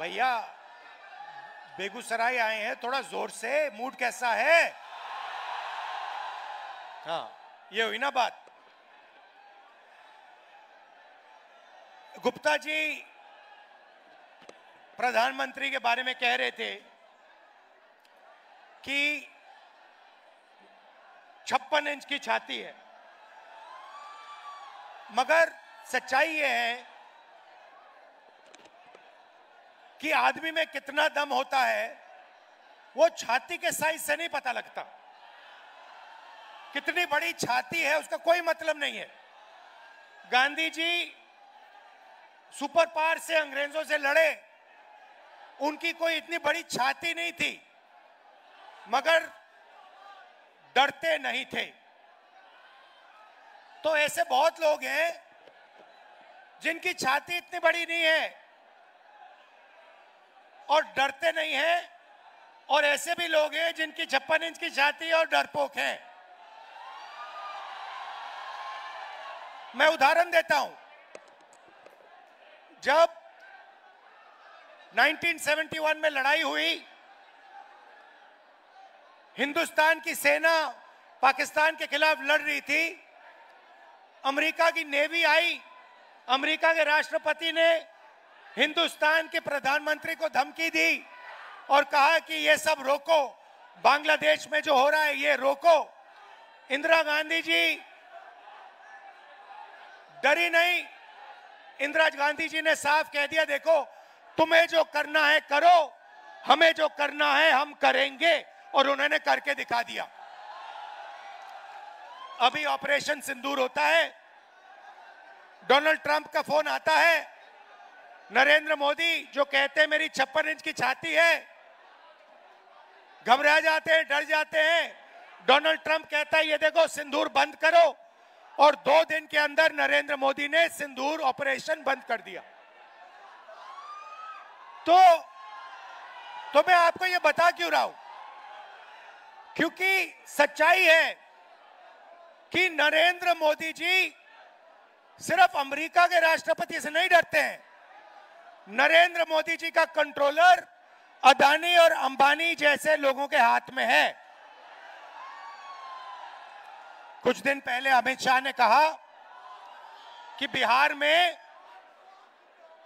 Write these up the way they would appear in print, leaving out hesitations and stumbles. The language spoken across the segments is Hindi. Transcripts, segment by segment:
भैया बेगूसराय आए हैं, थोड़ा जोर से, मूड कैसा है? हाँ, ये हुई ना बात। गुप्ता जी प्रधानमंत्री के बारे में कह रहे थे कि 56 इंच की छाती है, मगर सच्चाई ये है कि आदमी में कितना दम होता है वो छाती के साइज से नहीं पता लगता। कितनी बड़ी छाती है उसका कोई मतलब नहीं है। गांधी जी सुपर पावर से अंग्रेजों से लड़े, उनकी कोई इतनी बड़ी छाती नहीं थी, मगर डरते नहीं थे। तो ऐसे बहुत लोग हैं जिनकी छाती इतनी बड़ी नहीं है और डरते नहीं हैं, और ऐसे भी लोग हैं जिनकी 56 इंच की छाती और डरपोक हैं। मैं उदाहरण देता हूं। जब 1971 में लड़ाई हुई, हिंदुस्तान की सेना पाकिस्तान के खिलाफ लड़ रही थी, अमेरिका की नेवी आई, अमेरिका के राष्ट्रपति ने हिंदुस्तान के प्रधानमंत्री को धमकी दी और कहा कि ये सब रोको, बांग्लादेश में जो हो रहा है ये रोको। इंदिरा गांधी जी डरी नहीं। इंदिरा गांधी जी ने साफ कह दिया, देखो तुम्हें जो करना है करो, हमें जो करना है हम करेंगे, और उन्होंने करके दिखा दिया। अभी ऑपरेशन सिंदूर होता है, डोनाल्ड ट्रंप का फोन आता है, नरेंद्र मोदी जो कहते हैं मेरी 56 इंच की छाती है, घबरा जाते हैं, डर जाते हैं। डोनाल्ड ट्रंप कहता है ये देखो सिंदूर बंद करो, और 2 दिन के अंदर नरेंद्र मोदी ने सिंदूर ऑपरेशन बंद कर दिया। तो मैं आपको ये बता क्यों रहा हूं, क्योंकि सच्चाई है कि नरेंद्र मोदी जी सिर्फ अमेरिका के राष्ट्रपति से नहीं डरते हैं। नरेंद्र मोदी जी का कंट्रोलर अदानी और अंबानी जैसे लोगों के हाथ में है। कुछ दिन पहले अमित शाह ने कहा कि बिहार में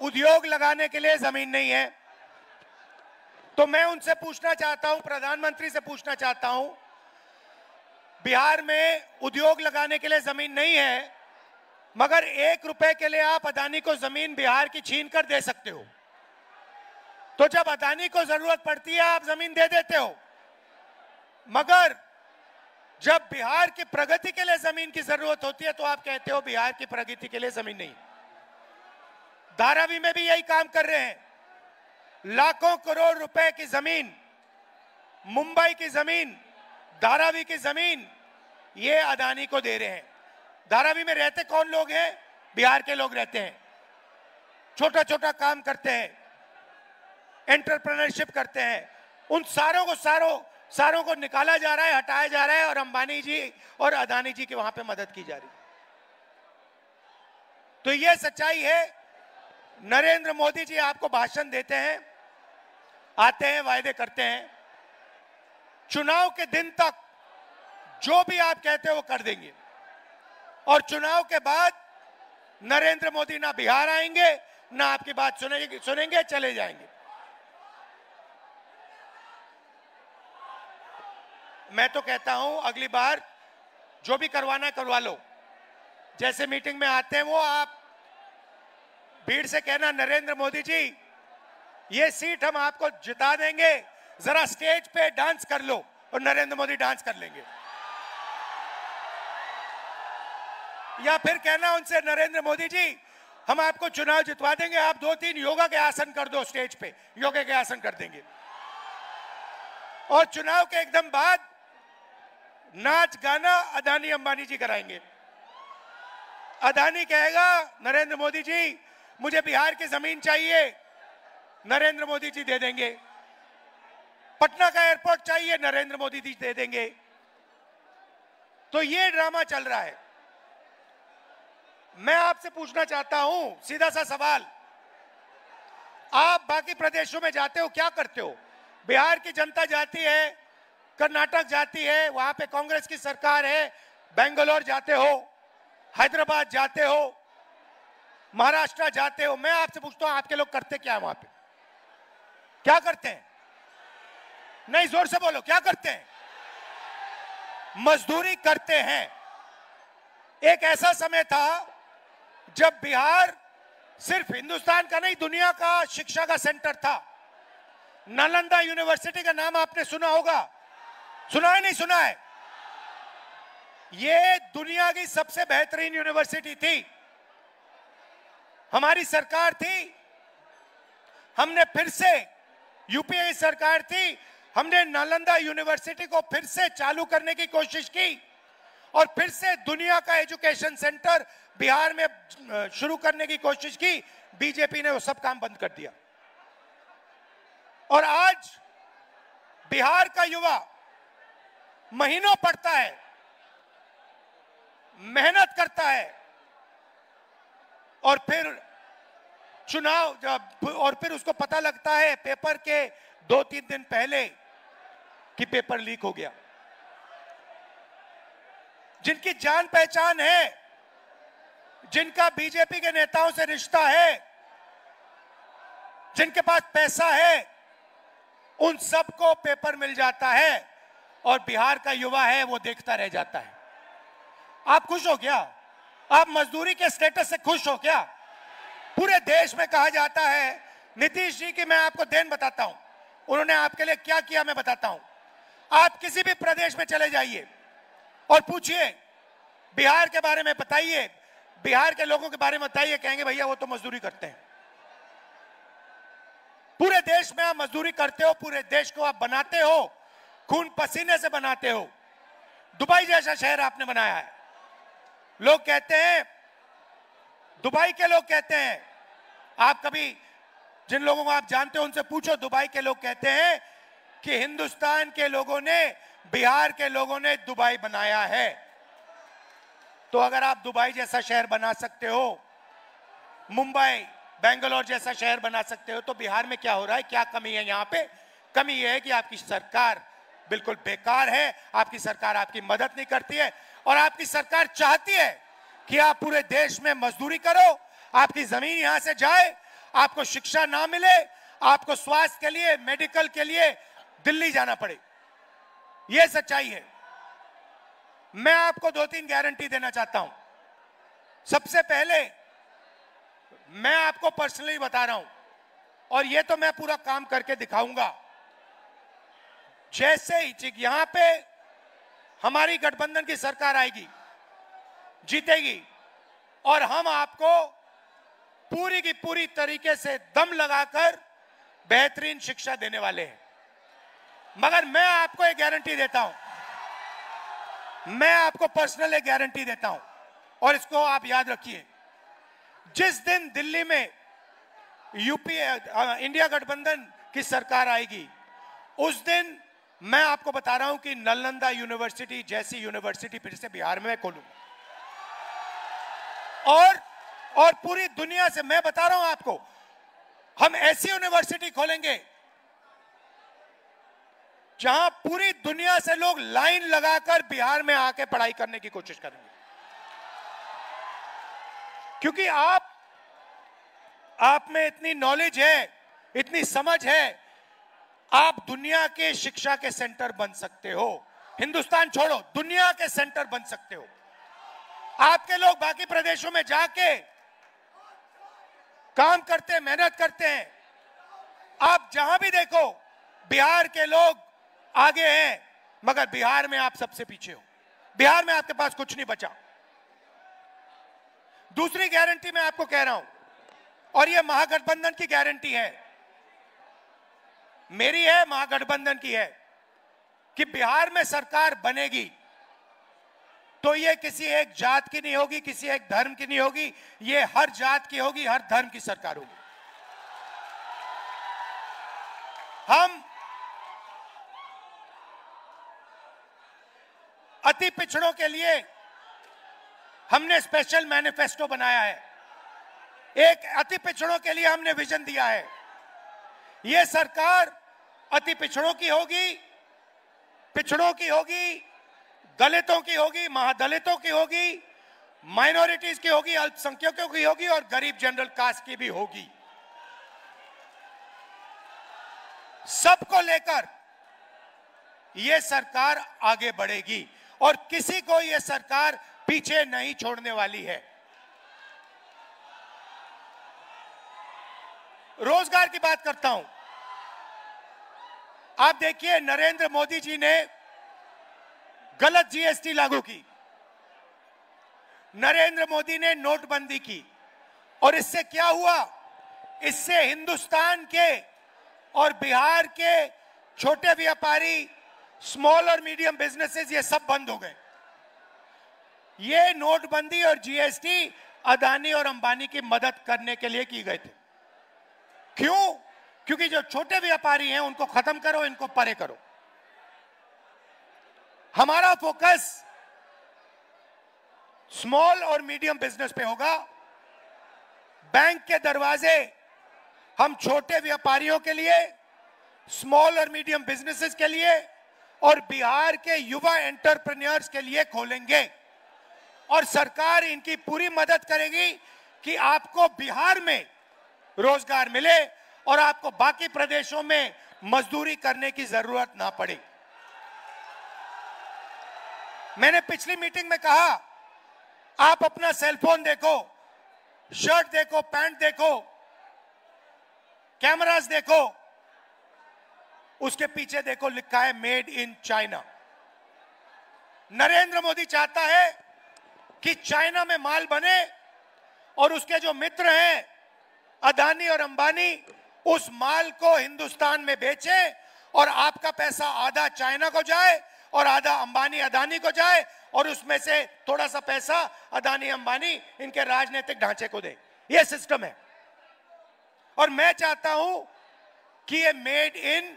उद्योग लगाने के लिए जमीन नहीं है। तो मैं उनसे पूछना चाहता हूं, प्रधानमंत्री से पूछना चाहता हूं, बिहार में उद्योग लगाने के लिए जमीन नहीं है, मगर 1 रुपए के लिए आप अदानी को जमीन बिहार की छीन कर दे सकते हो। तो जब अदानी को जरूरत पड़ती है आप जमीन दे देते हो, मगर जब बिहार की प्रगति के लिए जमीन की जरूरत होती है तो आप कहते हो बिहार की प्रगति के लिए जमीन नहीं। धारावी में भी यही काम कर रहे हैं। लाखों करोड़ रुपए की जमीन, मुंबई की जमीन, धारावी की जमीन, ये अदानी को दे रहे हैं। धारावी में रहते कौन लोग हैं? बिहार के लोग रहते हैं, छोटा छोटा काम करते हैं, एंटरप्रेन्योरशिप करते हैं। उन सारों को निकाला जा रहा है, हटाया जा रहा है, और अंबानी जी और अदानी जी की वहां पे मदद की जा रही है। तो यह सच्चाई है। नरेंद्र मोदी जी आपको भाषण देते हैं, आते हैं, वायदे करते हैं, चुनाव के दिन तक जो भी आप कहते हो वो कर देंगे, और चुनाव के बाद नरेंद्र मोदी ना बिहार आएंगे, ना आपकी बात सुनेंगे, चले जाएंगे। मैं तो कहता हूं अगली बार जो भी करवाना है करवा लो। जैसे मीटिंग में आते हैं वो आप भीड़ से कहना, नरेंद्र मोदी जी ये सीट हम आपको जिता देंगे, जरा स्टेज पे डांस कर लो, और नरेंद्र मोदी डांस कर लेंगे। या फिर कहना उनसे, नरेंद्र मोदी जी हम आपको चुनाव जितवा देंगे, आप 2-3 योगा के आसन कर दो स्टेज पे, योगा के आसन कर देंगे। और चुनाव के एकदम बाद नाच गाना अदानी अंबानी जी कराएंगे। अदानी कहेगा, नरेंद्र मोदी जी मुझे बिहार की जमीन चाहिए, नरेंद्र मोदी जी दे देंगे। पटना का एयरपोर्ट चाहिए, नरेंद्र मोदी जी दे देंगे। तो ये ड्रामा चल रहा है। मैं आपसे पूछना चाहता हूं सीधा सा सवाल, आप बाकी प्रदेशों में जाते हो, क्या करते हो? बिहार की जनता जाती है, कर्नाटक जाती है, वहां पे कांग्रेस की सरकार है, बेंगलोर जाते हो, हैदराबाद जाते हो, महाराष्ट्र जाते हो। मैं आपसे पूछता हूं, आपके लोग करते क्या है वहां पे? क्या करते हैं? नहीं, जोर से बोलो, क्या करते हैं? मजदूरी करते हैं। एक ऐसा समय था जब बिहार सिर्फ हिंदुस्तान का नहीं, दुनिया का शिक्षा का सेंटर था। नालंदा यूनिवर्सिटी का नाम आपने सुना होगा, सुना है नहीं सुना है? ये दुनिया की सबसे बेहतरीन यूनिवर्सिटी थी। हमारी सरकार थी, हमने फिर से, यूपीए की सरकार थी, हमने नालंदा यूनिवर्सिटी को फिर से चालू करने की कोशिश की और फिर से दुनिया का एजुकेशन सेंटर बिहार में शुरू करने की कोशिश की। बीजेपी ने वो सब काम बंद कर दिया और आज बिहार का युवा महीनों पढ़ता है, मेहनत करता है और फिर चुनाव जब, और फिर उसको पता लगता है पेपर के 2-3 दिन पहले कि पेपर लीक हो गया। जिनकी जान पहचान है, जिनका बीजेपी के नेताओं से रिश्ता है, जिनके पास पैसा है, उन सबको पेपर मिल जाता है और बिहार का युवा है वो देखता रह जाता है। आप खुश हो क्या? आप मजदूरी के स्टेटस से खुश हो क्या? पूरे देश में कहा जाता है, नीतीश जी की मैं आपको देन बताता हूं, उन्होंने आपके लिए क्या किया मैं बताता हूं। आप किसी भी प्रदेश में चले जाइए और पूछिए बिहार के बारे में, बताइए बिहार के लोगों के बारे में बताइए, कहेंगे भैया वो तो मजदूरी करते हैं। पूरे देश में आप मजदूरी करते हो, पूरे देश को आप बनाते हो, खून पसीने से बनाते हो। दुबई जैसा शहर आपने बनाया है। लोग कहते हैं, दुबई के लोग कहते हैं, आप कभी जिन लोगों को आप जानते हो उनसे पूछो, दुबई के लोग कहते हैं कि हिंदुस्तान के लोगों ने, बिहार के लोगों ने दुबई बनाया है। तो अगर आप दुबई जैसा शहर बना सकते हो, मुंबई, बेंगलोर जैसा शहर बना सकते हो, तो बिहार में क्या हो रहा है? क्या कमी है यहां पे? कमी यह है कि आपकी सरकार बिल्कुल बेकार है, आपकी सरकार आपकी मदद नहीं करती है और आपकी सरकार चाहती है कि आप पूरे देश में मजदूरी करो, आपकी जमीन यहां से जाए, आपको शिक्षा ना मिले, आपको स्वास्थ्य के लिए, मेडिकल के लिए दिल्ली जाना पड़े। यह सच्चाई है। मैं आपको 2-3 गारंटी देना चाहता हूं। सबसे पहले मैं आपको पर्सनली बता रहा हूं और यह तो मैं पूरा काम करके दिखाऊंगा। जैसे ही यहां पे हमारी गठबंधन की सरकार आएगी, जीतेगी, और हम आपको पूरी की पूरी तरीके से दम लगाकर बेहतरीन शिक्षा देने वाले हैं। मगर मैं आपको एक गारंटी देता हूं, मैं आपको पर्सनल एक गारंटी देता हूं और इसको आप याद रखिए। जिस दिन दिल्ली में यूपीए इंडिया गठबंधन की सरकार आएगी, उस दिन मैं आपको बता रहा हूं कि नालंदा यूनिवर्सिटी जैसी यूनिवर्सिटी फिर से बिहार में खोलूंगा। और पूरी दुनिया से मैं बता रहा हूं आपको, हम ऐसी यूनिवर्सिटी खोलेंगे जहां पूरी दुनिया से लोग लाइन लगाकर बिहार में आके पढ़ाई करने की कोशिश करेंगे। क्योंकि आप में इतनी नॉलेज है, इतनी समझ है, आप दुनिया के शिक्षा के सेंटर बन सकते हो। हिंदुस्तान छोड़ो, दुनिया के सेंटर बन सकते हो। आपके लोग बाकी प्रदेशों में जाके काम करते हैं, मेहनत करते हैं। आप जहां भी देखो बिहार के लोग आगे हैं, मगर बिहार में आप सबसे पीछे हो। बिहार में आपके पास कुछ नहीं बचा। दूसरी गारंटी मैं आपको कह रहा हूं, और यह महागठबंधन की गारंटी है, मेरी है, महागठबंधन की है, कि बिहार में सरकार बनेगी तो ये किसी एक जात की नहीं होगी, किसी एक धर्म की नहीं होगी, ये हर जात की होगी, हर धर्म की सरकार होगी। हम अति पिछड़ों के लिए हमने स्पेशल मैनिफेस्टो बनाया है। एक अति पिछड़ों के लिए हमने विजन दिया है। ये सरकार अति पिछड़ों की होगी, दलितों की होगी, महादलितों की होगी, माइनॉरिटीज की होगी, अल्पसंख्यकों की होगी और गरीब जनरल कास्ट की भी होगी। सबको लेकर यह सरकार आगे बढ़ेगी और किसी को यह सरकार पीछे नहीं छोड़ने वाली है। रोजगार की बात करता हूं। आप देखिए, नरेंद्र मोदी जी ने गलत जीएसटी लागू की, नरेंद्र मोदी ने नोटबंदी की और इससे क्या हुआ? इससे हिंदुस्तान के और बिहार के छोटे व्यापारी, स्मॉल और मीडियम बिजनेसेस, ये सब बंद हो गए। ये नोटबंदी और जीएसटी अदानी और अंबानी की मदद करने के लिए की गए थे। क्यों? क्योंकि जो छोटे व्यापारी हैं उनको खत्म करो, इनको परे करो। हमारा फोकस स्मॉल और मीडियम बिजनेस पे होगा। बैंक के दरवाजे हम छोटे व्यापारियों के लिए, स्मॉल और मीडियम बिजनेसेस के लिए और बिहार के युवा एंटरप्रेन्योर्स के लिए खोलेंगे और सरकार इनकी पूरी मदद करेगी कि आपको बिहार में रोजगार मिले और आपको बाकी प्रदेशों में मजदूरी करने की जरूरत ना पड़े। मैंने पिछली मीटिंग में कहा, आप अपना सेलफोन देखो, शर्ट देखो, पैंट देखो, कैमरास देखो, उसके पीछे देखो लिखा है made in China. Narendra Modi चाहता है कि चाइना में माल बने और उसके जो मित्र हैं अदानी और अंबानी उस माल को हिंदुस्तान में बेचे और आपका पैसा आधा चाइना को जाए और आधा अंबानी अदानी को जाए और उसमें से थोड़ा सा पैसा अदानी अंबानी इनके राजनीतिक ढांचे को दे। यह सिस्टम है और मैं चाहता हूं कि ये मेड इन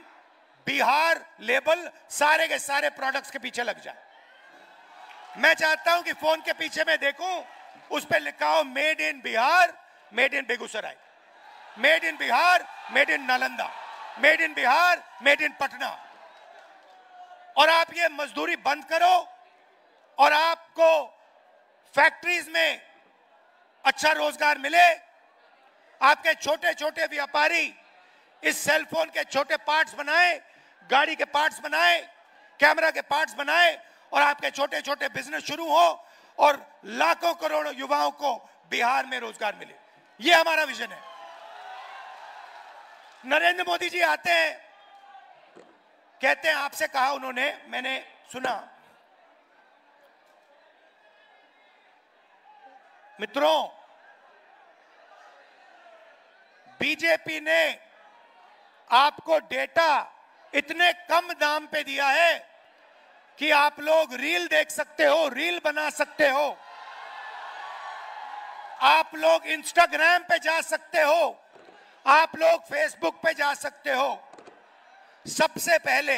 बिहार लेबल सारे के सारे प्रोडक्ट्स के पीछे लग जाए। मैं चाहता हूं कि फोन के पीछे मैं देखूं, उस पर लिखा हो made in Bihar, made in Begusarai, made in Bihar, made in Nalanda, made in Bihar, made in Patna. और आप ये मजदूरी बंद करो और आपको फैक्ट्रीज में अच्छा रोजगार मिले। आपके छोटे छोटे व्यापारी इस सेलफोन के छोटे पार्ट्स बनाए, गाड़ी के पार्ट्स बनाए, कैमरा के पार्ट्स बनाए और आपके छोटे छोटे बिजनेस शुरू हो और लाखों करोड़ों युवाओं को बिहार में रोजगार मिले। यह हमारा विजन है। नरेंद्र मोदी जी आते हैं, कहते हैं, आपसे कहा उन्होंने, मैंने सुना, मित्रों, बीजेपी ने आपको डेटा इतने कम दाम पे दिया है कि आप लोग रील देख सकते हो, रील बना सकते हो, आप लोग इंस्टाग्राम पे जा सकते हो, आप लोग फेसबुक पे जा सकते हो। सबसे पहले